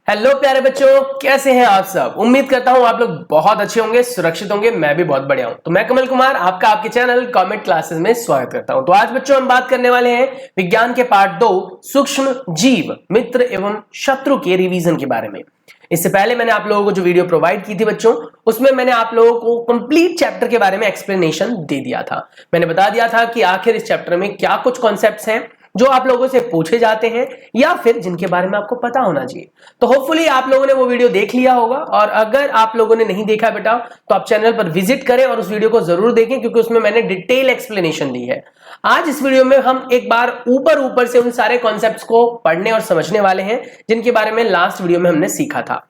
Hello प्यारे बच्चों, कैसे हैं आप सब। उम्मीद करता हूं आप लोग बहुत अच्छे होंगे, सुरक्षित होंगे। मैं भी बहुत बढ़िया हूं। तो मैं कमल कुमार आपका आपके चैनल कॉमेट क्लासेस में स्वागत करता हूं। तो आज बच्चों हम बात करने वाले हैं विज्ञान के पार्ट 2 सूक्ष्म जीव मित्र एवं शत्रु के रिवीजन के बारे में। इससे पहले मैंने आप लोगों को जो वीडियो प्रोवाइड की थी बच्चों, उसमें मैंने आप लोगों को कंप्लीट चैप्टर के बारे में एक्सप्लेनेशन दे दिया था। मैंने बता दिया था कि आखिर इस चैप्टर में क्या कुछ कॉन्सेप्ट्स हैं जो आप लोगों से पूछे जाते हैं या फिर जिनके बारे में आपको पता होना चाहिए। तो होपफुली आप लोगों ने वो वीडियो देख लिया होगा, और अगर आप लोगों ने नहीं देखा बेटा तो आप चैनल पर विजिट करें और उस वीडियो को जरूर देखें, क्योंकि उसमें मैंने डिटेल एक्सप्लेनेशन दी है। आज इस वीडियो में हम एक बार ऊपर से उन सारे कॉन्सेप्ट्स को पढ़ने और समझने वाले हैं जिनके बारे में लास्ट वीडियो में हमने सीखा था।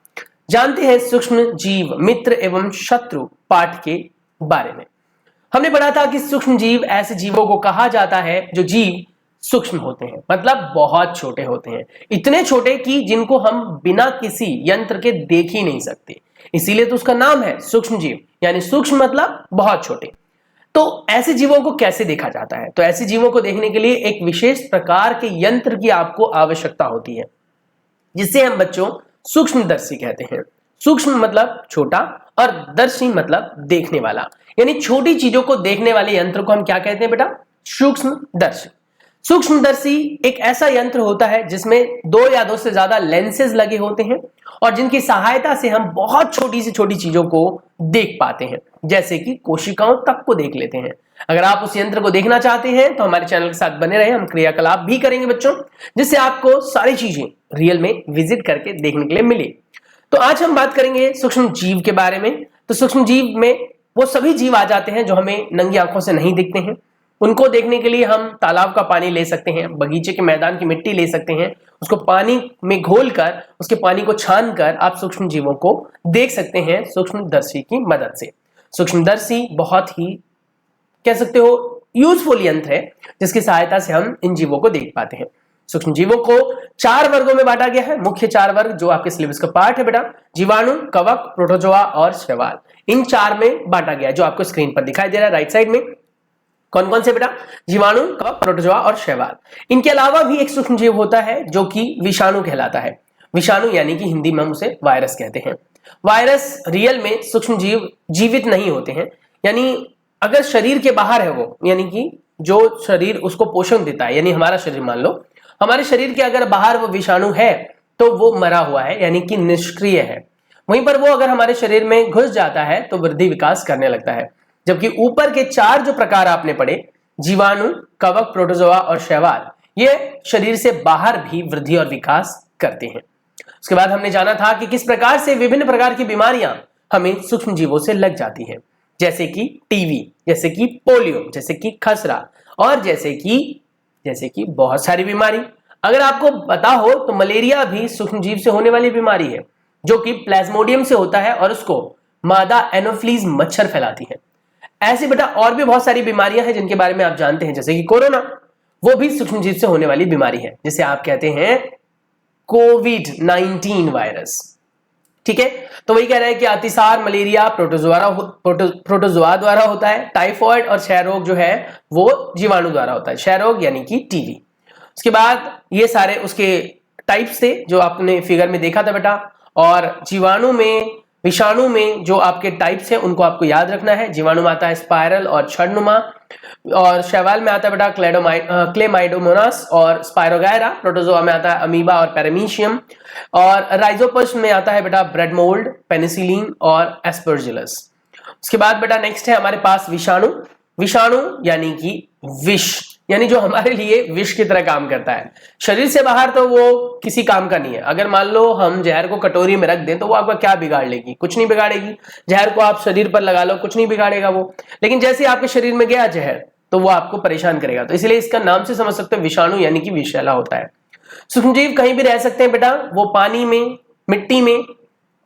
जानते हैं सूक्ष्म जीव मित्र एवं शत्रु पाठ के बारे में। हमने पढ़ा था कि सूक्ष्म जीव ऐसे जीवों को कहा जाता है जो जीव सूक्ष्म होते हैं, मतलब बहुत छोटे होते हैं, इतने छोटे कि जिनको हम बिना किसी यंत्र के देख ही नहीं सकते। इसीलिए तो उसका नाम है सूक्ष्म जीव, यानी सूक्ष्म मतलब बहुत छोटे। तो ऐसे जीवों को कैसे देखा जाता है? तो ऐसे जीवों को देखने के लिए एक विशेष प्रकार के यंत्र की आपको आवश्यकता होती है, जिसे हम बच्चों सूक्ष्मदर्शी कहते हैं। सूक्ष्म मतलब छोटा और दर्शी मतलब देखने वाला, यानी छोटी चीजों को देखने वाले यंत्र को हम क्या कहते हैं बेटा? सूक्ष्मदर्शी। सूक्ष्मदर्शी एक ऐसा यंत्र होता है जिसमें दो या दो से ज्यादा लेंसेज लगे होते हैं और जिनकी सहायता से हम बहुत छोटी से छोटी चीजों को देख पाते हैं, जैसे कि कोशिकाओं तक को देख लेते हैं। अगर आप उस यंत्र को देखना चाहते हैं तो हमारे चैनल के साथ बने रहें, हम क्रियाकलाप भी करेंगे बच्चों, जिससे आपको सारी चीजें रियल में विजिट करके देखने के लिए मिले। तो आज हम बात करेंगे सूक्ष्म जीव के बारे में। तो सूक्ष्म जीव में वो सभी जीव आ जाते हैं जो हमें नंगी आंखों से नहीं दिखते हैं। उनको देखने के लिए हम तालाब का पानी ले सकते हैं, बगीचे के मैदान की मिट्टी ले सकते हैं, उसको पानी में घोलकर उसके पानी को छान कर आप सूक्ष्म जीवों को देख सकते हैं सूक्ष्मदर्शी की मदद से। सूक्ष्मदर्शी बहुत ही कह सकते हो यूजफुल यंत्र है, जिसकी सहायता से हम इन जीवों को देख पाते हैं। सूक्ष्म जीवों को 4 वर्गों में बांटा गया है। मुख्य 4 वर्ग जो आपके सिलेबस का पार्ट है बेटा, जीवाणु, कवक, प्रोटोजोआ और शैवाल। इन 4 में बांटा गया है, जो आपको स्क्रीन पर दिखाई दे रहा है राइट साइड में। कौन कौन से बेटा? जीवाणु, कवक, प्रोटोजोआ और शैवाल। इनके अलावा भी एक सूक्ष्म जीव होता है जो कि विषाणु कहलाता है। विषाणु यानी कि हिंदी में हम उसे वायरस कहते हैं। वायरस रियल में सूक्ष्म जीव जीवित नहीं होते हैं, यानी अगर शरीर के बाहर है वो, यानी कि जो शरीर उसको पोषण देता है, यानी हमारा शरीर मान लो, हमारे शरीर के अगर बाहर वो विषाणु है तो वो मरा हुआ है, यानी कि निष्क्रिय है। वहीं पर वो अगर हमारे शरीर में घुस जाता है तो वृद्धि विकास करने लगता है। जबकि ऊपर के 4 जो प्रकार आपने पढ़े, जीवाणु, कवक, प्रोटोजोआ और शैवाल, ये शरीर से बाहर भी वृद्धि और विकास करते हैं। उसके बाद हमने जाना था कि किस प्रकार से विभिन्न प्रकार की बीमारियां हमें सूक्ष्म जीवों से लग जाती हैं, जैसे कि टीबी, जैसे कि पोलियो, जैसे कि खसरा और जैसे कि बहुत सारी बीमारी। अगर आपको पता हो तो मलेरिया भी सूक्ष्म जीव से होने वाली बीमारी है, जो कि प्लाज्मोडियम से होता है और उसको मादा एनोफ्लीज मच्छर फैलाती है। ऐसे बेटा और भी बहुत सारी बीमारियां हैं जिनके बारे में आप जानते हैं, जैसे कि कोरोना, वो भी सूक्ष्म जीव से होने वाली बीमारी है, जिसे आप कहते हैं कोविड-19 वायरस। ठीक है, तो वही कह रहा है कि अतिसार मलेरिया प्रोटोजोआ द्वारा होता है। टाइफॉइड और क्षय रोग जो है वो जीवाणु द्वारा होता है, क्षय रोग यानी कि टीबी। उसके बाद ये सारे उसके टाइप्स थे जो आपने फिगर में देखा था बेटा। और जीवाणु में, विषाणु में जो आपके टाइप्स हैं उनको आपको याद रखना है। जीवाणु में आता है स्पाइरल और छद्मनुमा, और शैवाल में आता है बेटा क्लेमाइडोमोनास और स्पाइरोगायरा। प्रोटोजोआ में आता है अमीबा और पैरामीशियम, और राइजोपस में आता है बेटा ब्रेड मोल्ड, पेनिसिलिन और एस्परजिलस। उसके बाद बेटा नेक्स्ट है हमारे पास विषाणु। विषाणु यानी कि विष, यानी जो हमारे लिए विष की तरह काम करता है। शरीर से बाहर तो वो किसी काम का नहीं है। अगर मान लो हम जहर को कटोरी में रख दें तो वो आपका क्या बिगाड़ लेगी? कुछ नहीं बिगाड़ेगी। जहर को आप शरीर पर लगा लो, कुछ नहीं बिगाड़ेगा वो। लेकिन जैसे आपके शरीर में गया जहर तो वो आपको परेशान करेगा। तो इसलिए इसका नाम से समझ सकते हैं, विषाणु यानी कि विषैला होता है। सूक्ष्मजीव कहीं भी रह सकते हैं बेटा, वो पानी में, मिट्टी में,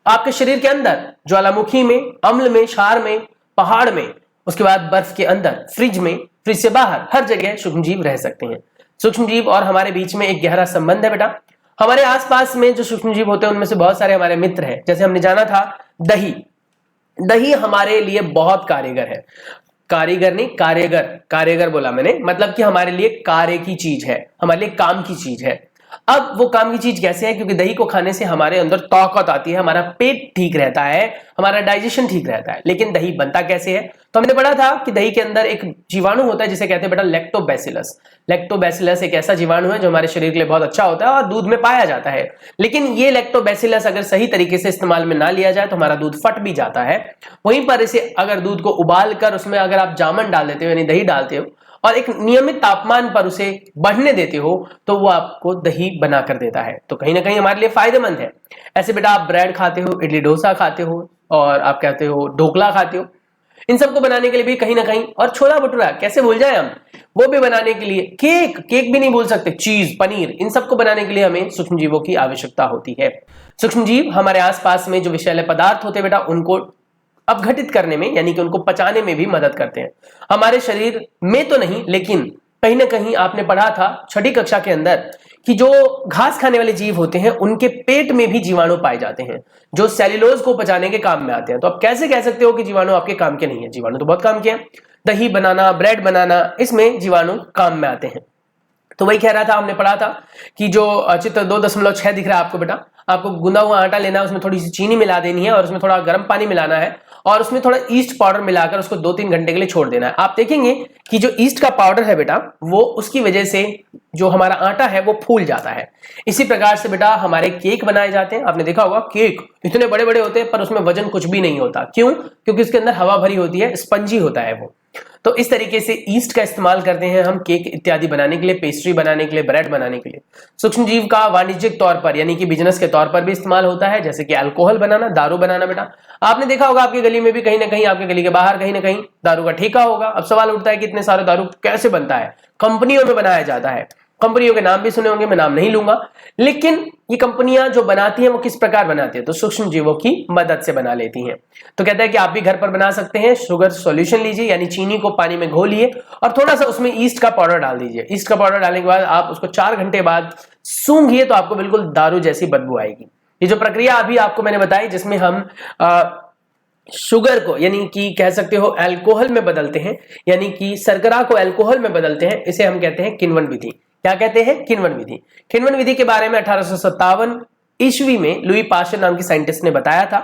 आपके शरीर के अंदर, ज्वालामुखी में, अम्ल में, क्षार में, पहाड़ में, उसके बाद बर्फ के अंदर, फ्रिज में, फ्रिज से बाहर, हर जगह सूक्ष्मजीव रह सकते हैं। सूक्ष्मजीव और हमारे बीच में एक गहरा संबंध है बेटा। हमारे आसपास में जो सूक्ष्मजीव होते हैं उनमें से बहुत सारे हमारे मित्र हैं। जैसे हमने जाना था दही, दही हमारे लिए बहुत कार्यगर है। कारीगर नहीं, कार्यगर, कार्यगर बोला मैंने, मतलब कि हमारे लिए कार्य की चीज है, हमारे लिए काम की चीज है। अब वो काम की चीज कैसे है, क्योंकि दही को खाने से हमारे अंदर ताकत आती है, हमारा पेट ठीक रहता है, हमारा डाइजेशन ठीक रहता है। लेकिन दही बनता कैसे है, तो हमने पढ़ा था कि दही के अंदर एक जीवाणु होता है जिसे कहते हैं बेटा लैक्टोबैसिलस। लैक्टोबैसिलस एक ऐसा जीवाणु है जो हमारे शरीर के लिए बहुत अच्छा होता है और दूध में पाया जाता है। लेकिन ये लैक्टोबैसिलस अगर सही तरीके से इस्तेमाल में ना लिया जाए तो हमारा दूध फट भी जाता है। वहीं पर इसे अगर दूध को उबाल कर उसमें अगर आप जामन डाल देते हो यानी दही डालते हो और एक नियमित तापमान पर उसे बढ़ने देते हो तो वो आपको दही बना कर देता है, तो कहीं ना कहीं हमारे लिए फायदेमंद है। ऐसे बेटा आप ब्रेड खाते हो, इडली डोसा खाते हो और आप कहते हो ढोकला खाते हो, इन सबको बनाने के लिए भी कहीं ना कहीं, और छोला भटूरा कैसे भूल जाए हम, वो भी बनाने के लिए, केक भी नहीं भूल सकते, चीज, पनीर, इन सबको बनाने के लिए हमें सूक्ष्म जीवों की आवश्यकता होती है। सूक्ष्म जीव हमारे आसपास में जो विषैले पदार्थ होते हैं बेटा उनको अपघटित करने में यानी कि उनको पचाने में भी मदद करते हैं। हमारे शरीर में तो नहीं लेकिन कहीं ना कहीं आपने पढ़ा था छठी कक्षा के अंदर कि जो घास खाने वाले जीव होते हैं उनके पेट में भी जीवाणु पाए जाते हैं जो सेल्यूलोज को पचाने के काम में आते हैं। तो आप कैसे कह सकते हो कि जीवाणु आपके काम के नहीं है? जीवाणु तो बहुत काम के हैं। दही बनाना, ब्रेड बनाना, इसमें जीवाणु काम में आते हैं। तो वही कह रहा था, हमने पढ़ा था कि जो चित्र 2.6 दिख रहा है आपको बेटा, आपको गूंदा हुआ आटा लेना है, उसमें थोड़ी सी चीनी मिला देनी है और उसमें थोड़ा गर्म पानी मिलाना है और उसमें थोड़ा ईस्ट पाउडर मिलाकर उसको 2-3 घंटे के लिए छोड़ देना है। आप देखेंगे कि जो ईस्ट का पाउडर है बेटा वो उसकी वजह से जो हमारा आटा है वो फूल जाता है। इसी प्रकार से बेटा हमारे केक बनाए जाते हैं। आपने देखा होगा केक इतने बड़े बड़े होते हैं पर उसमें वजन कुछ भी नहीं होता। क्यों? क्योंकि उसके अंदर हवा भरी होती है, स्पंजी होता है वो। तो इस तरीके से ईस्ट का इस्तेमाल करते हैं हम केक इत्यादि बनाने के लिए, पेस्ट्री बनाने के लिए, ब्रेड बनाने के लिए। सूक्ष्म जीव का वाणिज्यिक तौर पर यानी कि बिजनेस के तौर पर भी इस्तेमाल होता है, जैसे कि अल्कोहल बनाना, दारू बनाना। बेटा आपने देखा होगा आपकी गली में भी कहीं ना कहीं, आपके गली के बाहर कहीं ना कहीं दारू का ठेका होगा। अब सवाल उठता है कि इतने सारे दारू कैसे बनता है? कंपनियों में बनाया जाता है। कंपनियों के नाम भी सुने होंगे, मैं नाम नहीं लूंगा, लेकिन ये कंपनियां जो बनाती हैं वो किस प्रकार बनाती है? तो सूक्ष्म जीवों की मदद से बना लेती हैं। तो कहता है कि आप भी घर पर बना सकते हैं। शुगर सॉल्यूशन लीजिए यानी चीनी को पानी में घोलिए और थोड़ा सा उसमें ईस्ट का पाउडर डाल दीजिए। ईस्ट का पाउडर डालने के बाद आप उसको 4 घंटे बाद सूंघिए तो आपको बिल्कुल दारू जैसी बदबू आएगी। ये जो प्रक्रिया अभी आपको मैंने बताई जिसमें हम शुगर को यानी कि कह सकते हो अल्कोहल में बदलते हैं, यानी कि शर्करा को अल्कोहल में बदलते हैं, इसे हम कहते हैं किण्वन विधि। क्या कहते हैं? किण्वन विधि। किण्वन विधि के बारे में 1857 ईस्वी में लुई पास्चर नाम की साइंटिस्ट ने बताया था।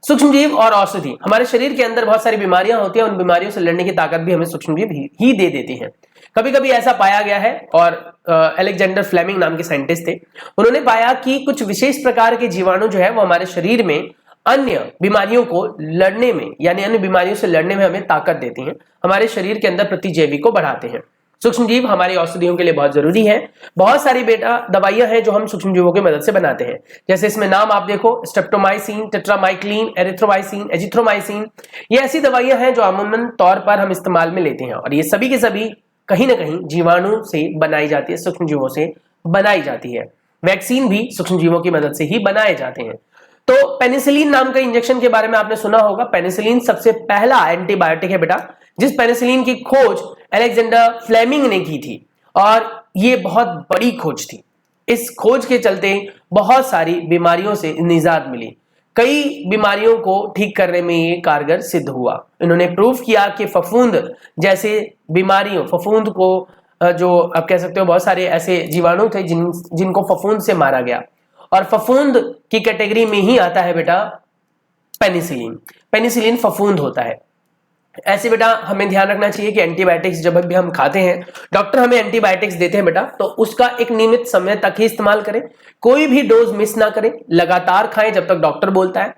सूक्ष्म जीव और औषधि, हमारे शरीर के अंदर बहुत सारी बीमारियां होती हैं, उन बीमारियों से लड़ने की ताकत भी हमें सूक्ष्म जीव ही दे देती हैं। कभी कभी ऐसा पाया गया है और अलेक्जेंडर फ्लेमिंग नाम के साइंटिस्ट थे, उन्होंने पाया कि कुछ विशेष प्रकार के जीवाणु जो है वो हमारे शरीर में अन्य बीमारियों को लड़ने में यानी अन्य बीमारियों से लड़ने में हमें ताकत देती हैं, हमारे शरीर के अंदर प्रतिजैवी को बढ़ाते हैं। सूक्ष्म जीव हमारी औषधियों के लिए बहुत जरूरी है। बहुत सारी बेटा दवाइयां हैं जो हम सूक्ष्म जीवों की मदद से बनाते हैं, जैसे इसमें नाम आप देखो, स्ट्रेप्टोमाइसिन, टेट्रामाइक्लिन, एरिथ्रोमाइसिन, एजिथ्रोमाइसिन। ये ऐसी दवाइयां हैं जो अमूमन तौर पर हम इस्तेमाल में लेते हैं और ये सभी के सभी कहीं ना कहीं जीवाणु से बनाई जाती है, सूक्ष्म जीवों से बनाई जाती है। वैक्सीन भी सूक्ष्म जीवों की मदद से ही बनाए जाते हैं। तो पेनिसिलिन नाम का इंजेक्शन के बारे में आपने सुना होगा। पेनिसिलिन सबसे पहला एंटीबायोटिक है बेटा, जिस पेनिसिलिन की खोज अलेक्जेंडर फ्लेमिंग ने की थी और ये बहुत बड़ी खोज थी। इस खोज के चलते बहुत सारी बीमारियों से निजात मिली, कई बीमारियों को ठीक करने में ये कारगर सिद्ध हुआ। इन्होंने प्रूव किया कि फफूंद जैसे बीमारियों, फफूंद को जो आप कह सकते हो बहुत सारे ऐसे जीवाणु थे जिनको फफूंद से मारा गया और फफूंद की कैटेगरी में ही आता है बेटा पेनिसिलिन। पेनिसिलिन फफूंद होता है। ऐसे बेटा हमें ध्यान रखना चाहिए कि एंटीबायोटिक्स जब भी हम खाते हैं, डॉक्टर हमें एंटीबायोटिक्स देते हैं बेटा, तो उसका एक नियमित समय तक ही इस्तेमाल करें, कोई भी डोज मिस ना करें, लगातार खाएं जब तक डॉक्टर बोलता है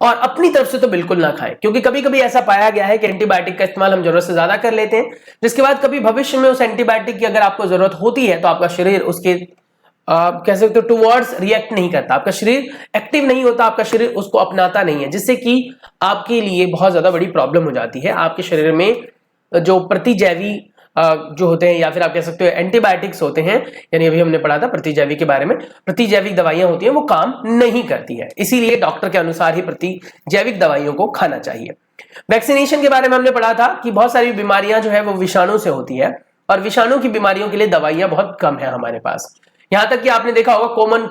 और अपनी तरफ से तो बिल्कुल ना खाएं, क्योंकि कभी कभी ऐसा पाया गया है कि एंटीबायोटिक का इस्तेमाल हम जरूरत से ज्यादा कर लेते हैं, जिसके बाद कभी भविष्य में उस एंटीबायोटिक की अगर आपको जरूरत होती है तो आपका शरीर उसके कह सकते हो टुवर्ड्स रिएक्ट नहीं करता, आपका शरीर एक्टिव नहीं होता, आपका शरीर उसको अपनाता नहीं है, जिससे कि आपके लिए बहुत ज्यादा बड़ी प्रॉब्लम हो जाती है। आपके शरीर में जो प्रतिजैवी जो होते हैं या फिर आप कह सकते हो एंटीबायोटिक्स होते हैं, यानी अभी हमने पढ़ा था प्रतिजैवी के बारे में, प्रतिजैविक दवाइयां होती हैं वो काम नहीं करती है, इसीलिए डॉक्टर के अनुसार ही प्रतिजैविक दवाइयों को खाना चाहिए। वैक्सीनेशन के बारे में हमने पढ़ा था कि बहुत सारी बीमारियां जो है वो विषाणु से होती है और विषाणु की बीमारियों के लिए दवाइयां बहुत कम है हमारे पास। यहां तक कि आपने देखा होगा कॉमन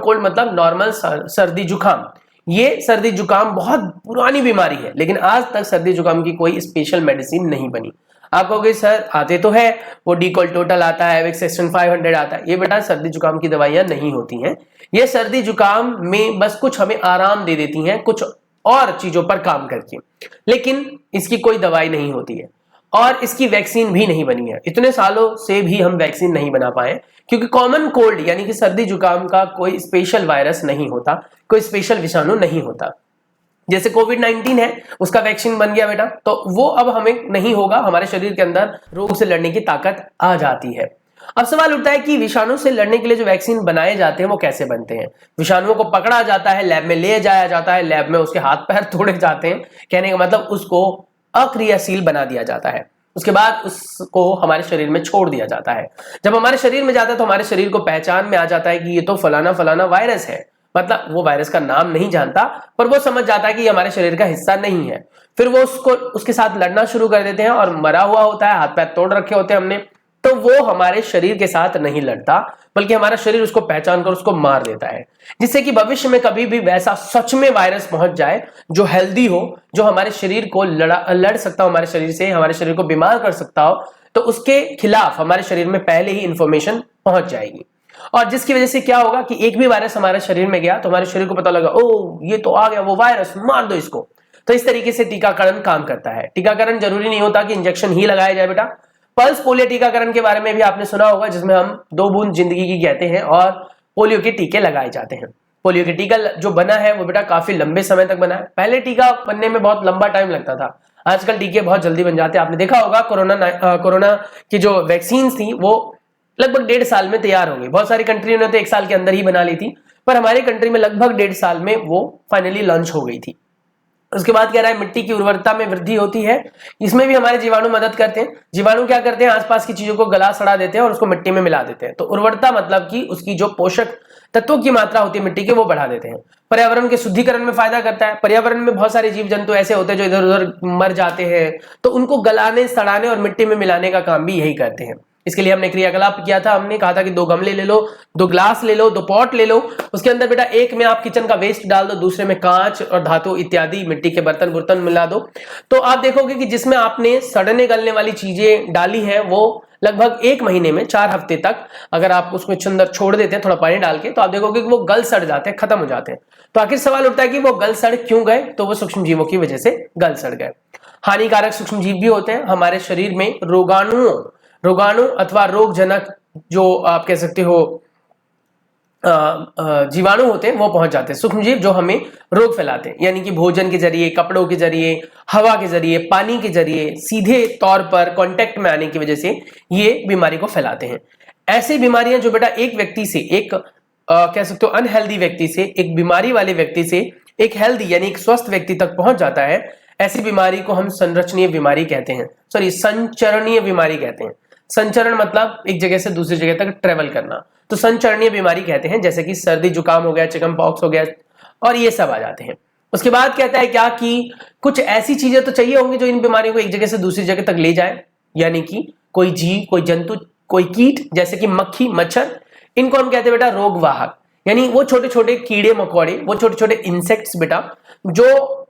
कोल्ड मतलब नॉर्मल सर्दी जुकाम, ये सर्दी जुकाम बहुत पुरानी बीमारी है, लेकिन आज तक सर्दी जुकाम की कोई स्पेशल मेडिसिन नहीं बनी। आप कहोगे सर आते तो है, वो डीकॉल टोटल आता है, विक्सेस्ट्रन 500 आता है। ये बेटा सर्दी जुकाम की दवाइयां नहीं होती हैं, ये सर्दी जुकाम में बस कुछ हमें आराम दे देती हैं कुछ और चीजों पर काम करके, लेकिन इसकी कोई दवाई नहीं होती है और इसकी वैक्सीन भी नहीं बनी है। इतने सालों से भी हम वैक्सीन नहीं बना पाए क्योंकि कॉमन कोल्ड यानी कि सर्दी जुकाम का कोई स्पेशल वायरस नहीं होता, कोई स्पेशल विषाणु नहीं होता। जैसे कोविड-19 है, उसका वैक्सीन बन गया बेटा, तो वो अब हमें नहीं होगा, हमारे शरीर के अंदर रोग से लड़ने की ताकत आ जाती है। अब सवाल उठता है कि विषाणु से लड़ने के लिए जो वैक्सीन बनाए जाते हैं वो कैसे बनते हैं। विषाणुओं को पकड़ा जाता है, लैब में ले जाया जाता है, लैब में उसके हाथ पैर तोड़े जाते हैं, कहने का मतलब उसको अक्रियाशील बना दिया जाता है, उसके बाद उसको हमारे शरीर में छोड़ दिया जाता है। जब हमारे शरीर में जाता है तो हमारे शरीर को पहचान में आ जाता है कि ये तो फलाना फलाना वायरस है, मतलब वो वायरस का नाम नहीं जानता पर वो समझ जाता है कि ये हमारे शरीर का हिस्सा नहीं है। फिर वो उसके साथ लड़ना शुरू कर देते हैं और मरा हुआ होता है, हाथ पैर तोड़ रखे होते हैं हमने, तो वो हमारे शरीर के साथ नहीं लड़ता बल्कि हमारा शरीर उसको पहचान कर उसको मार देता है, जिससे कि भविष्य में कभी भी वैसा सच में वायरस पहुंच जाए जो हेल्दी हो, जो हमारे शरीर को लड़ सकता हो, हमारे शरीर से हमारे शरीर को बीमार कर सकता हो, तो उसके खिलाफ हमारे शरीर में पहले ही इंफॉर्मेशन पहुंच जाएगी। और जिसकी वजह से क्या होगा कि एक भी वायरस हमारे शरीर में गया तो हमारे शरीर को पता लगा, ओ ये तो आ गया वो वायरस, मार दो इसको। तो इस तरीके से टीकाकरण काम करता है। टीकाकरण जरूरी नहीं होता कि इंजेक्शन ही लगाया जाए बेटा। पल्स पोलियो टीकाकरण के बारे में भी आपने सुना होगा, जिसमें हम 2 बूंद जिंदगी की कहते हैं और पोलियो के टीके लगाए जाते हैं। पोलियो के टीका जो बना है वो बेटा काफी लंबे समय तक बना है। पहले टीका बनने में बहुत लंबा टाइम लगता था, आजकल टीके बहुत जल्दी बन जाते हैं। आपने देखा होगा कोरोना की जो वैक्सीन थी वो लगभग 1.5 साल में तैयार हो गई। बहुत सारी कंट्रियों ने तो 1 साल के अंदर ही बना ली थी, पर हमारी कंट्री में लगभग 1.5 साल में वो फाइनली लॉन्च हो गई थी। उसके बाद कह रहा है मिट्टी की उर्वरता में वृद्धि होती है, इसमें भी हमारे जीवाणु मदद करते हैं। जीवाणु क्या करते हैं, आसपास की चीजों को गला सड़ा देते हैं और उसको मिट्टी में मिला देते हैं। तो उर्वरता मतलब कि उसकी जो पोषक तत्वों की मात्रा होती है मिट्टी के, वो बढ़ा देते हैं। पर्यावरण के शुद्धिकरण में फायदा करता है। पर्यावरण में बहुत सारे जीव जंतु ऐसे होते हैं जो इधर उधर मर जाते हैं, तो उनको गलाने सड़ाने और मिट्टी में मिलाने का काम भी यही करते हैं। इसके लिए हमने क्रियाकलाप किया था, हमने कहा था कि 2 गमले ले लो, 2 ग्लास ले लो, 2 पॉट ले लो, उसके अंदर बेटा एक में आप किचन का वेस्ट डाल दो, दूसरे में कांच और धातु इत्यादि मिट्टी के बर्तन मिला दो। तो आप देखोगे कि जिसमें आपने सड़ने गलने वाली चीजें डाली हैं वो लगभग 1 महीने में 4 हफ्ते तक अगर आप उसको अंदर छोड़ देते हैं थोड़ा पानी डाल के, तो आप देखोगे कि वो गल सड़ जाते हैं, खत्म हो जाते हैं। तो आखिर सवाल उठता है कि वो गल सड़ क्यों गए, तो वो सूक्ष्म जीवों की वजह से गल सड़ गए। हानिकारक सूक्ष्म जीव भी होते हैं हमारे शरीर में, रोगाणु अथवा रोगजनक जो आप कह सकते हो जीवाणु होते हैं वो पहुंच जाते हैं। सूक्ष्मजीव जो हमें रोग फैलाते हैं, यानी कि भोजन के जरिए, कपड़ों के जरिए, हवा के जरिए, पानी के जरिए, सीधे तौर पर कांटेक्ट में आने की वजह से ये बीमारी को फैलाते हैं। ऐसी बीमारियां जो बेटा एक व्यक्ति से, एक कह सकते हो अनहेल्दी व्यक्ति से, एक बीमारी वाले व्यक्ति से एक हेल्दी यानी एक स्वस्थ व्यक्ति तक पहुंच जाता है, ऐसी बीमारी को हम संरचनीय बीमारी कहते हैं, सॉरी संचरणीय बीमारी कहते हैं। संचरण मतलब एक जगह से दूसरी जगह तक ट्रेवल करना, तो संचरणीय बीमारी कहते हैं। जैसे कि सर्दी जुकाम हो गया, चिकन पॉक्स हो गया और ये सब आ जाते हैं। उसके बाद कहता है क्या कि कुछ ऐसी चीजें तो चाहिए होंगी जो इन बीमारियों को एक जगह से दूसरी जगह तक ले जाए, यानी कि कोई जीव, कोई जंतु, कोई कीट, जैसे कि मक्खी, मच्छर, इनको हम कहते हैं बेटा रोगवाहक, यानी वो छोटे छोटे कीड़े मकोड़े, वो छोटे छोटे इंसेक्ट्स बेटा जो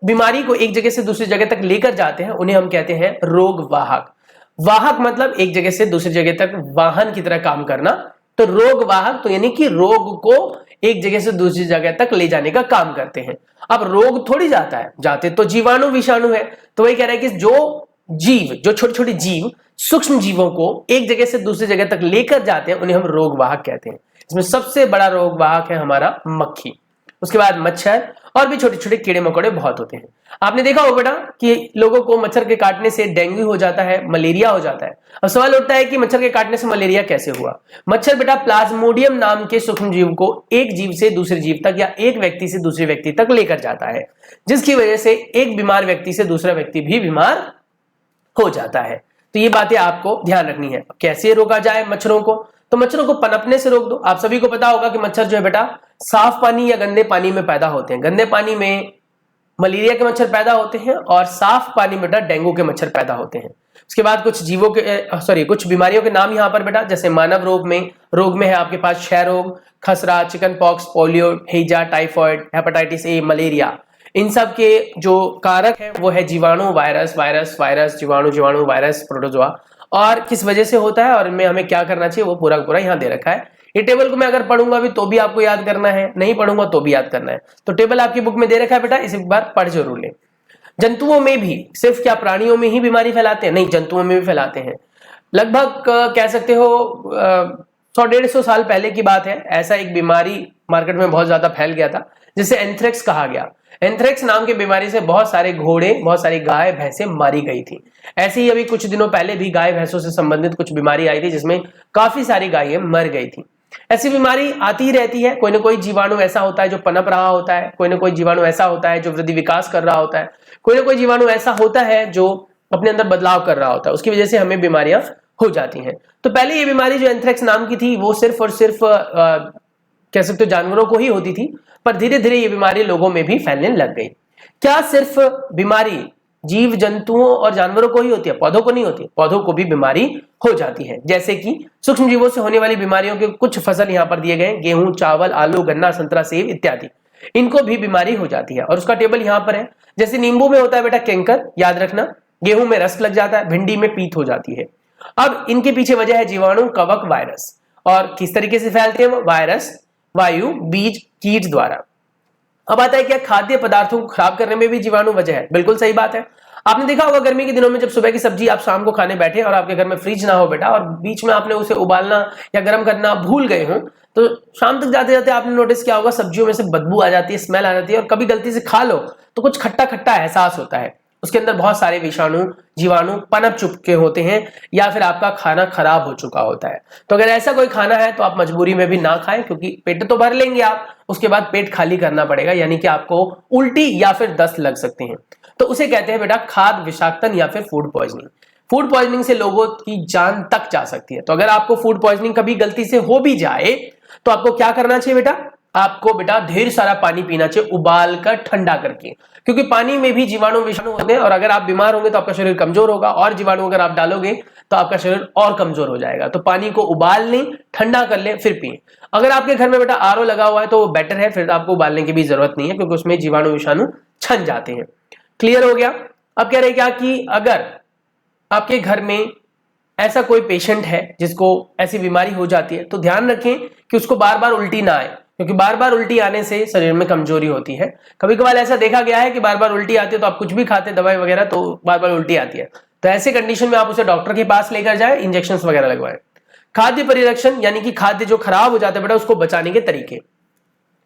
बीमारी को एक जगह से दूसरी जगह तक लेकर जाते हैं, उन्हें हम कहते हैं रोगवाहक। वाहक मतलब एक जगह से दूसरी जगह तक वाहन की तरह काम करना, तो रोग वाहक तो यानी कि रोग को एक जगह से दूसरी जगह तक ले जाने का काम करते हैं। अब रोग थोड़ी जाता है, जाते तो जीवाणु विषाणु है। तो वही कह रहा है कि जो जीव, जो छोटे छोटे जीव सूक्ष्म जीवों को एक जगह से दूसरी जगह तक लेकर जाते हैं, उन्हें हम रोग वाहक कहते हैं। इसमें सबसे बड़ा रोग वाहक है हमारा मक्खी, उसके बाद मच्छर और भी छोटे छोटे कीड़े मकोड़े बहुत होते हैं। आपने देखा होगा बेटा कि लोगों को मच्छर के काटने से डेंगू हो जाता है, मलेरिया हो जाता है। अब सवाल उठता है कि मच्छर के काटने से मलेरिया कैसे हुआ। मच्छर बेटा प्लाज्मोडियम नाम के सूक्ष्म जीव को एक जीव से दूसरे जीव तक या एक व्यक्ति से दूसरे व्यक्ति तक लेकर जाता है, जिसकी वजह से एक बीमार व्यक्ति से दूसरा व्यक्ति भी बीमार हो जाता है। तो ये बातें आपको ध्यान रखनी है। कैसे रोका जाए मच्छरों को, तो मच्छरों को पनपने से रोक दो। आप सभी को पता होगा कि मच्छर जो है बेटा साफ पानी या गंदे पानी में पैदा होते हैं। गंदे पानी में मलेरिया के मच्छर पैदा होते हैं और साफ पानी में बेटा डेंगू के मच्छर पैदा होते हैं। उसके बाद कुछ जीवों के कुछ बीमारियों के नाम यहाँ पर बेटा, जैसे मानव रोग में है आपके पास क्षय रोग, खसरा, चिकन पॉक्स, पोलियो, हैजा, टाइफॉइड, हेपेटाइटिस ए, मलेरिया। इन सब के जो कारक है वो है जीवाणु, वायरस, वायरस, वायरस, जीवाणु, जीवाणु, वायरस, प्रोटोजोआ, और किस वजह से होता है और इनमें हमें क्या करना चाहिए वो पूरा पूरा यहाँ दे रखा है। ये टेबल को मैं अगर पढ़ूंगा भी तो भी आपको याद करना है, नहीं पढ़ूंगा तो भी याद करना है। तो टेबल आपकी बुक में दे रखा है बेटा, इसे एक बार पढ़ जरूर लें। जंतुओं में भी, सिर्फ क्या प्राणियों में ही बीमारी फैलाते हैं? नहीं, जंतुओं में भी फैलाते हैं। लगभग कह सकते हो 100-150 साल पहले की बात है, ऐसा एक बीमारी मार्केट में बहुत ज्यादा फैल गया था जिसे एंथ्रेक्स कहा गया। एंथ्रेक्स नाम की बीमारी से बहुत सारे घोड़े, बहुत सारी गाय भैंसें मारी गई थी। ऐसे ही अभी कुछ दिनों पहले भी गाय भैंसों से संबंधित कुछ बीमारी आई थी जिसमें काफी सारी गायें मर गई थी। ऐसी बीमारी आती ही रहती है, कोई ना कोई जीवाणु ऐसा होता है जो पनप रहा होता है, कोई ना कोई जीवाणु ऐसा होता है जो वृद्धि विकास कर रहा होता है, कोई ना कोई जीवाणु ऐसा होता है जो अपने अंदर बदलाव कर रहा होता है, उसकी वजह से हमें बीमारियां हो जाती हैं। तो पहले ये बीमारी जो एंथ्रेक्स नाम की थी वो सिर्फ और सिर्फ कह सकते हो जानवरों को ही होती थी, पर धीरे धीरे ये बीमारी लोगों में भी फैलने लग गई। क्या सिर्फ बीमारी जीव जंतुओं और जानवरों को ही होती है? पौधों को नहीं होती, पौधों को भी बीमारी हो जाती है। जैसे कि सूक्ष्म जीवों से होने वाली बीमारियों के कुछ फसल यहाँ पर दिए गए, गेहूं, चावल, आलू, गन्ना, संतरा, सेब इत्यादि, इनको भी बीमारी हो जाती है और उसका टेबल यहाँ पर है। जैसे नींबू में होता है बेटा कैंकर, याद रखना, गेहूं में रस्ट लग जाता है, भिंडी में पीत हो जाती है। अब इनके पीछे वजह है जीवाणु, कवक, वायरस। और किस तरीके से फैलते हैं वो? वायरस, वायु, बीज, कीट द्वारा। अब आता है क्या खाद्य पदार्थों को खराब करने में भी जीवाणु वजह है? बिल्कुल सही बात है। आपने देखा होगा गर्मी के दिनों में जब सुबह की सब्जी आप शाम को खाने बैठे और आपके घर में फ्रिज ना हो बेटा और बीच में आपने उसे उबालना या गर्म करना भूल गए हो, तो शाम तक जाते जाते आपने नोटिस किया होगा सब्जियों में से बदबू आ जाती है, स्मेल आ जाती है, और कभी गलती से खा लो तो कुछ खट्टा खट्टा एहसास होता है। उसके अंदर बहुत सारे विषाणु, जीवाणु पनप चुके होते हैं या फिर आपका खाना खराब हो चुका होता है। तो अगर ऐसा कोई खाना है तो आप मजबूरी में भी ना खाएं, क्योंकि पेट तो भर लेंगे आप, उसके बाद पेट खाली करना पड़ेगा, यानी कि आपको उल्टी या फिर दस्त लग सकते हैं। तो उसे कहते हैं बेटा खाद्य विषाक्तन या फिर फूड पॉइजनिंग। फूड पॉइजनिंग से लोगों की जान तक जा सकती है। तो अगर आपको फूड पॉइजनिंग कभी गलती से हो भी जाए तो आपको क्या करना चाहिए बेटा? आपको बेटा ढेर सारा पानी पीना चाहिए, उबाल कर ठंडा करके, क्योंकि पानी में भी जीवाणु विषाणु होते हैं और अगर आप बीमार होंगे तो आपका शरीर कमजोर होगा और जीवाणु अगर आप डालोगे तो आपका शरीर और कमजोर हो जाएगा। तो पानी को उबाल लें, ठंडा कर लें, फिर पिए। अगर आपके घर में बेटा आरओ लगा हुआ है तो वो बेटर है, फिर आपको उबालने की भी जरूरत नहीं है क्योंकि उसमें जीवाणु विषाणु छन जाते हैं। क्लियर हो गया? अब कह रहे क्या कि अगर आपके घर में ऐसा कोई पेशेंट है जिसको ऐसी बीमारी हो जाती है तो ध्यान रखें कि उसको बार बार उल्टी ना आए, क्योंकि बार बार उल्टी आने से शरीर में कमजोरी होती है। कभी कभार ऐसा देखा गया है कि बार बार उल्टी आती है तो आप कुछ भी खाते दवाई वगैरह तो बार बार उल्टी आती है, तो ऐसे कंडीशन में आप उसे डॉक्टर के पास लेकर जाए, इंजेक्शन वगैरह लगवाएं। खाद्य परिरक्षण यानी कि खाद्य जो खराब हो जाता है बेटा उसको बचाने के तरीके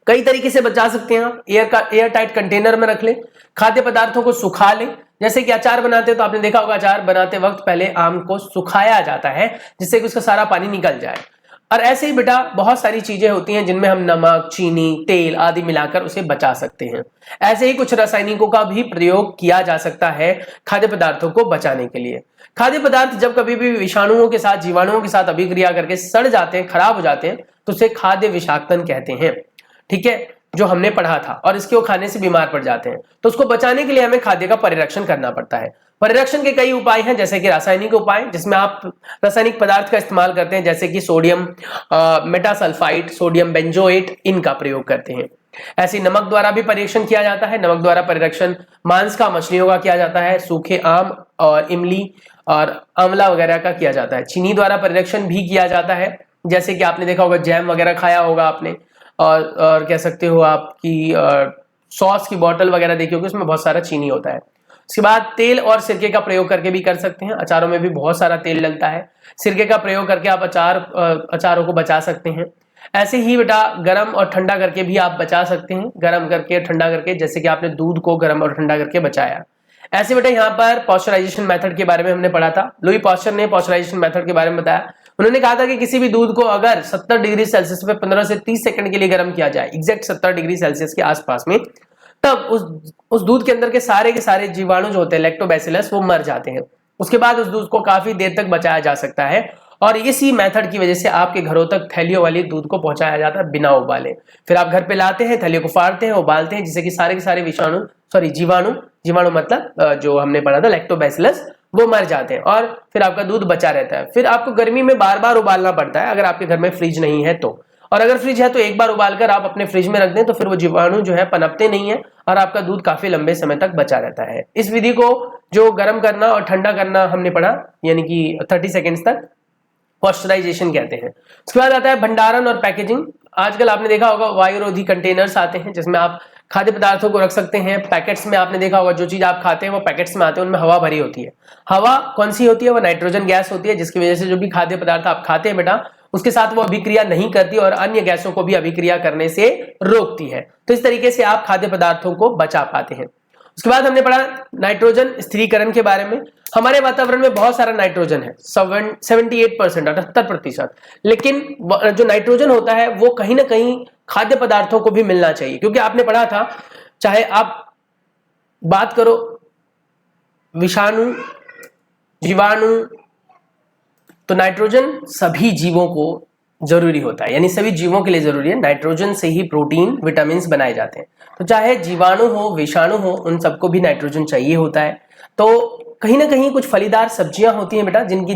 कई तरीके से बचा सकते हैं आप। एयर टाइट कंटेनर में रख लें, खाद्य पदार्थों को सुखा लें। जैसे कि अचार बनाते हैं तो आपने देखा होगा अचार बनाते वक्त पहले आम को सुखाया जाता है जिससे कि उसका सारा पानी निकल जाए। और ऐसे ही बेटा बहुत सारी चीजें होती हैं जिनमें हम नमक, चीनी, तेल आदि मिलाकर उसे बचा सकते हैं। ऐसे ही कुछ रासायनिकों का भी प्रयोग किया जा सकता है खाद्य पदार्थों को बचाने के लिए। खाद्य पदार्थ जब कभी भी विषाणुओं के साथ, जीवाणुओं के साथ अभिक्रिया करके सड़ जाते हैं, खराब हो जाते हैं, तो उसे खाद्य विषाक्तन कहते हैं। ठीक है, जो हमने पढ़ा था, और इसके वो खाने से बीमार पड़ जाते हैं। तो उसको बचाने के लिए हमें खाद्य का परिरक्षण करना पड़ता है। परिरक्षण के कई उपाय हैं, जैसे कि रासायनिक उपाय जिसमें आप रासायनिक पदार्थ का इस्तेमाल करते हैं, जैसे कि सोडियम मेटासल्फाइड, सोडियम बेंजोएट, इनका प्रयोग करते हैं। ऐसे नमक द्वारा भी परीक्षण किया जाता है। नमक द्वारा परिरक्षण मांस का, मछलियों का किया जाता है। सूखे आम और इमली और आंवला वगैरह का किया जाता है। चीनी द्वारा परिरक्षण भी किया जाता है, जैसे कि आपने देखा होगा जैम वगैरह खाया होगा आपने, और कह सकते हो आपकी सॉस की बोतल वगैरह देखी होगी, उसमें बहुत सारा चीनी होता है। उसके बाद तेल और सिरके का प्रयोग करके भी कर सकते हैं। अचारों में भी बहुत सारा तेल डलता है, सिरके का प्रयोग करके आप अचारों को बचा सकते हैं। ऐसे ही बेटा गरम और ठंडा करके भी आप बचा सकते हैं, गरम करके ठंडा करके, जैसे कि आपने दूध को गरम और ठंडा करके बचाया। ऐसे बेटा यहाँ पर पॉस्चराइजेशन मेथड के बारे में हमने पढ़ा था। लुई पॉस्चर ने पॉस्चराइजेशन मेथड के बारे में बताया। उन्होंने कहा था कि किसी भी दूध को अगर 70 डिग्री सेल्सियस पे 15 से 30 सेकंड के लिए गर्म किया जाए, एग्जैक्ट 70 डिग्री सेल्सियस के आसपास में, तब उस दूध के अंदर के सारे जीवाणु जो होते हैं लैक्टोबैसिलस, वो मर जाते हैं। उसके बाद उस दूध को काफी देर तक बचाया जा सकता है और इसी मेथड की वजह से आपके घरों तक थैलियों वाली दूध को पहुंचाया जाता है बिना उबाले। फिर आप घर पे लाते हैं, थैलियों को फाड़ते हैं, उबालते हैं, जिससे कि सारे के सारे जीवाणु मतलब जो हमने पढ़ा था लैक्टोबैसिलस, वो मर जाते हैं और फिर आपका दूध बचा रहता है। फिर आपको गर्मी में बार बार उबालना पड़ता है अगर आपके घर में फ्रिज नहीं है तो, और अगर फ्रिज है तो एक बार उबालकर आप अपने फ्रिज में रख दें तो फिर वो जीवाणु जो है पनपते नहीं है और आपका दूध काफी लंबे समय तक बचा रहता है। इस विधि को जो गर्म करना और ठंडा करना हमने पढ़ा, यानी कि 30 सेकेंड्स तक, पॉस्चराइजेशन कहते हैं। उसके बाद आता है भंडारण और पैकेजिंग। आजकल आपने देखा होगा वायुरोधी कंटेनर्स आते हैं जिसमें आप खाद्य पदार्थों को रख सकते हैं। पैकेट्स में आपने देखा होगा जो चीज आप खाते हैं वो पैकेट्स में आते हैं, उनमें हवा भरी होती है। हवा कौन सी होती है? वो नाइट्रोजन गैस होती है, जिसकी वजह से जो भी खाद्य पदार्थ आप खाते हैं बेटा उसके साथ वो अभिक्रिया नहीं करती और अन्य गैसों को भी अभिक्रिया करने से रोकती है। तो इस तरीके से आप खाद्य पदार्थों को बचा पाते हैं। उसके बाद हमने पढ़ा नाइट्रोजन स्थिरीकरण के बारे में। हमारे वातावरण में बहुत सारा नाइट्रोजन है, 78%, 78%। लेकिन जो नाइट्रोजन होता है वो कहीं ना कहीं खाद्य पदार्थों को भी मिलना चाहिए, क्योंकि आपने पढ़ा था चाहे आप बात करो विषाणु, जीवाणु, तो नाइट्रोजन सभी जीवों को जरूरी होता है, यानी सभी जीवों के लिए जरूरी है। नाइट्रोजन से ही प्रोटीन, विटामिन बनाए जाते हैं। तो चाहे जीवाणु हो, विषाणु हो, उन सबको भी नाइट्रोजन चाहिए होता है। तो कहीं ना कहीं कुछ फलीदार सब्जियां होती हैं बेटा जिनकी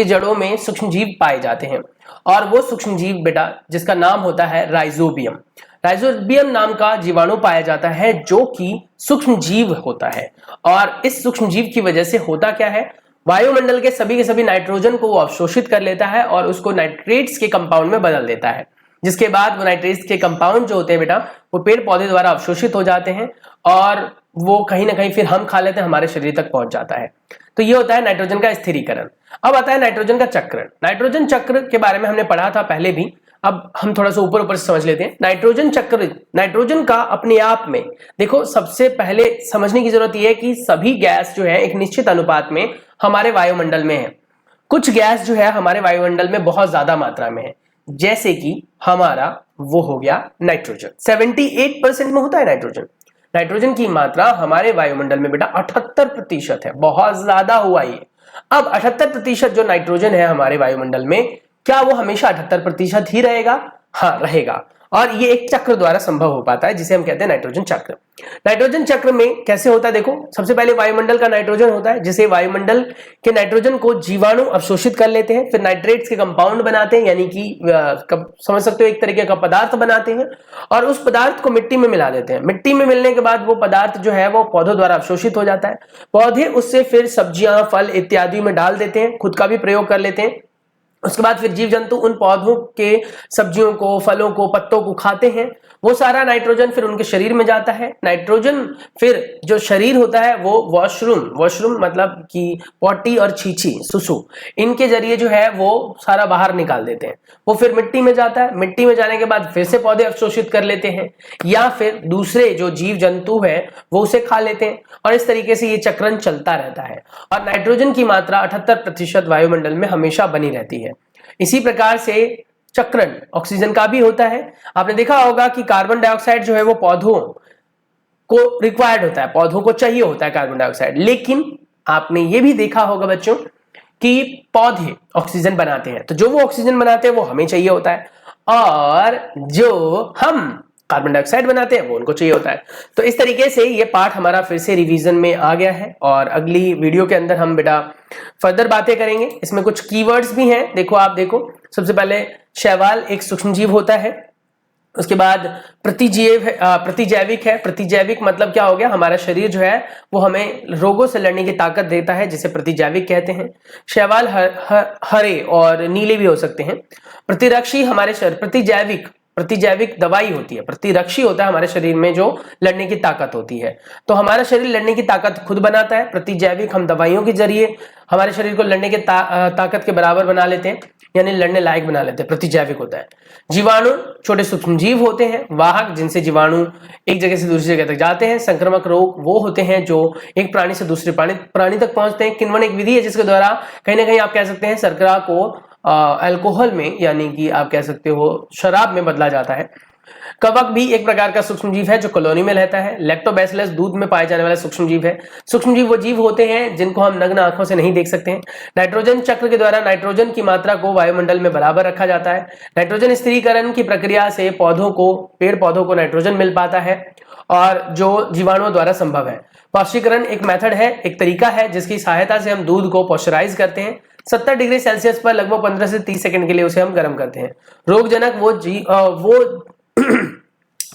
जड़ों में सूक्ष्म जीव पाए जाते हैं, और वो सूक्ष्म जीव बेटा जिसका नाम होता है राइजोबियम। राइजोबियम नाम का जीवाणु पाया जाता है जो कि सूक्ष्म जीव होता है। और इस सूक्ष्म जीव की वजह से होता क्या है, वायुमंडल के सभी नाइट्रोजन को वो अवशोषित कर लेता है और उसको नाइट्रेट्स के कंपाउंड में बदल देता है, जिसके बाद वो नाइट्रेट्स के कंपाउंड जो होते हैं बेटा वो पेड़ पौधे द्वारा अवशोषित हो जाते हैं और वो कहीं ना कहीं फिर हम खा लेते हैं, हमारे शरीर तक पहुंच जाता है। तो ये होता है नाइट्रोजन का स्थिरीकरण। अब आता है नाइट्रोजन का चक्रण। नाइट्रोजन चक्र के बारे में हमने पढ़ा था पहले भी, अब हम थोड़ा सा ऊपर से समझ लेते हैं। नाइट्रोजन चक्र, नाइट्रोजन का अपने आप में देखो सबसे पहले समझने की जरूरत यह है कि सभी गैस जो है एक निश्चित अनुपात में हमारे वायुमंडल में है। कुछ गैस जो है हमारे वायुमंडल में बहुत ज्यादा मात्रा में है, जैसे कि हमारा वो हो गया नाइट्रोजन। 78% में होता है नाइट्रोजन। नाइट्रोजन की मात्रा हमारे वायुमंडल में बेटा 78% है, बहुत ज्यादा हुआ ये। अब 78% जो नाइट्रोजन है हमारे वायुमंडल में, क्या वो हमेशा 78% ही रहेगा? हाँ, रहेगा। और ये एक चक्र द्वारा संभव हो पाता है जिसे हम कहते हैं नाइट्रोजन चक्र। नाइट्रोजन चक्र में कैसे होता है देखो, सबसे पहले वायुमंडल का नाइट्रोजन होता है, जिसे वायुमंडल के नाइट्रोजन को जीवाणु अवशोषित कर लेते हैं, फिर नाइट्रेट्स के कंपाउंड बनाते हैं, यानी कि समझ सकते हो एक तरीके का पदार्थ बनाते हैं, और उस पदार्थ को मिट्टी में मिला देते हैं। मिट्टी में मिलने के बाद वो पदार्थ जो है वो पौधों द्वारा अवशोषित हो जाता है। पौधे उससे फिर सब्जियां, फल इत्यादि में डाल देते हैं, खुद का भी प्रयोग कर लेते हैं। उसके बाद फिर जीव जंतु उन पौधों के सब्जियों को, फलों को, पत्तों को खाते हैं। वो सारा नाइट्रोजन फिर उनके शरीर में जाता है। नाइट्रोजन फिर जो शरीर होता है वो वॉशरूम मतलब कि पॉटी और छीछी, सुसु, इनके जरिए जो है वो सारा बाहर निकाल देते हैं। वो फिर मिट्टी में जाता है। मिट्टी में जाने के बाद फिर से पौधे अवशोषित कर लेते हैं, या फिर दूसरे जो जीव जंतु है वो उसे खा लेते हैं, और इस तरीके से ये चक्रण चलता रहता है। और नाइट्रोजन की मात्रा 78% वायुमंडल में हमेशा बनी रहती है। इसी प्रकार से चक्रण ऑक्सीजन का भी होता है। आपने देखा होगा कि कार्बन डाइऑक्साइड जो है वो पौधों को रिक्वायर्ड होता है, पौधों को चाहिए होता है कार्बन डाइऑक्साइड, लेकिन आपने ये भी देखा होगा बच्चों कि पौधे ऑक्सीजन बनाते हैं, तो जो वो ऑक्सीजन बनाते हैं वो हमें चाहिए होता है, और जो हम कार्बन डाइऑक्साइड बनाते हैं वो उनको चाहिए होता है। तो इस तरीके से ये पार्ट हमारा फिर से रिवीजन में आ गया है, और अगली वीडियो के अंदर हम बेटा फर्दर बातें करेंगे। इसमें कुछ कीवर्ड्स भी हैं, देखो आप देखो। सबसे पहले शैवाल एक सूक्ष्मजीव होता है। उसके बाद प्रतिजैविक है। प्रतिजैविक मतलब क्या हो गया, हमारा शरीर जो है वो हमें रोगों से लड़ने की ताकत देता है, जिसे प्रतिजैविक कहते हैं। शैवाल हरे और नीले भी हो सकते हैं। प्रतिरक्षी हमारे शरीर, प्रतिजैविक दवाई होती है, प्रतिरक्षी होता है हमारे शरीर में जो लड़ने की ताकत होती है। तो हमारा शरीर लड़ने की ताकत खुद बनाता है। प्रतिजैविक हम दवाइयों के जरिए हमारे शरीर को लड़ने की ताकत के बराबर बना लेते हैं, यानी लड़ने लायक बना लेते हैं, प्रतिजैविक होता है। जीवाणु छोटे सूक्ष्मजीव होते हैं, वाहक, जिनसे जीवाणु एक जगह से दूसरी जगह तक जाते हैं। संक्रामक रोग वो होते हैं जो एक प्राणी से दूसरे प्राणी तक पहुंचते हैं। किण्वन एक विधि है जिसके द्वारा कहीं ना कहीं आप कह सकते हैं शर्करा को अल्कोहल में, यानी कि आप कह सकते हो शराब में बदला जाता है। कवक भी एक प्रकार का सूक्ष्मजीव है जो कॉलोनी में रहता है। लैक्टोबैसिलस दूध में पाए जाने वाला सूक्ष्मजीव है। सूक्ष्मजीव वो जीव होते हैं जिनको हम नग्न आंखों से नहीं देख सकते हैं। नाइट्रोजन चक्र के द्वारा नाइट्रोजन की मात्रा को वायुमंडल में बराबर रखा जाता है। नाइट्रोजन स्थिरीकरण की प्रक्रिया से पेड़ पौधों को नाइट्रोजन मिल पाता है, और जो जीवाणुओं द्वारा संभव है। पॉस्चरीकरण एक मेथड है, एक तरीका है जिसकी सहायता से हम दूध को पॉस्चराइज करते हैं, 70 डिग्री सेल्सियस पर लगभग 15 से 30 सेकंड के लिए उसे हम गर्म करते हैं। रोगजनक वो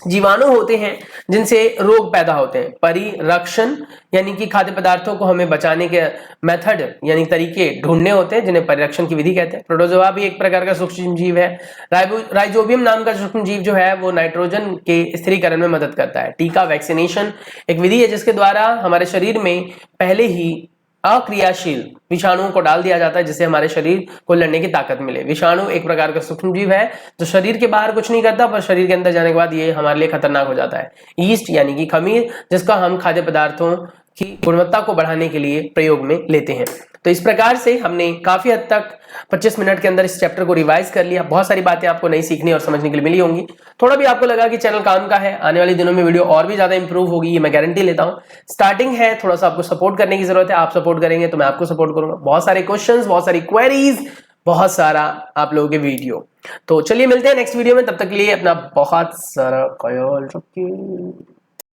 जीवाणु होते हैं जिनसे रोग पैदा होते हैं। परिरक्षण यानी कि खाद्य पदार्थों को हमें बचाने के मेथड यानी तरीके ढूंढने होते हैं, जिन्हें परिरक्षण की विधि कहते हैं। प्रोटोजोआ भी एक प्रकार का सूक्ष्म जीव है। राइजोबियम नाम का सूक्ष्म जीव जो है वो नाइट्रोजन के स्थिरीकरण में मदद करता है। टीका वैक्सीनेशन एक विधि है जिसके द्वारा हमारे शरीर में पहले ही अक्रियाशील विषाणुओं को डाल दिया जाता है, जिससे हमारे शरीर को लड़ने की ताकत मिले। विषाणु एक प्रकार का सूक्ष्म जीव है जो शरीर के बाहर कुछ नहीं करता, पर शरीर के अंदर जाने के बाद ये हमारे लिए खतरनाक हो जाता है। ईस्ट यानी कि खमीर, जिसका हम खाद्य पदार्थों की गुणवत्ता को बढ़ाने के लिए प्रयोग में लेते हैं। तो इस प्रकार से हमने काफी हद तक 25 मिनट के अंदर इस चैप्टर को रिवाइज कर लिया। बहुत सारी बातें आपको नई सीखने और समझने के लिए मिली होंगी। थोड़ा भी आपको लगा कि चैनल काम का है, आने वाले दिनों में वीडियो और भी ज्यादा इंप्रूव होगी, ये मैं गारंटी लेता हूं। स्टार्टिंग है, थोड़ा सा आपको सपोर्ट करने की जरूरत है। आप सपोर्ट करेंगे तो मैं आपको सपोर्ट करूंगा। बहुत सारे क्वेश्चंस, बहुत सारी क्वेरीज, बहुत सारा आप लोगों के वीडियो। तो चलिए मिलते हैं नेक्स्ट वीडियो में, तब तक के लिए अपना बहुत सारा ख्याल रखिए।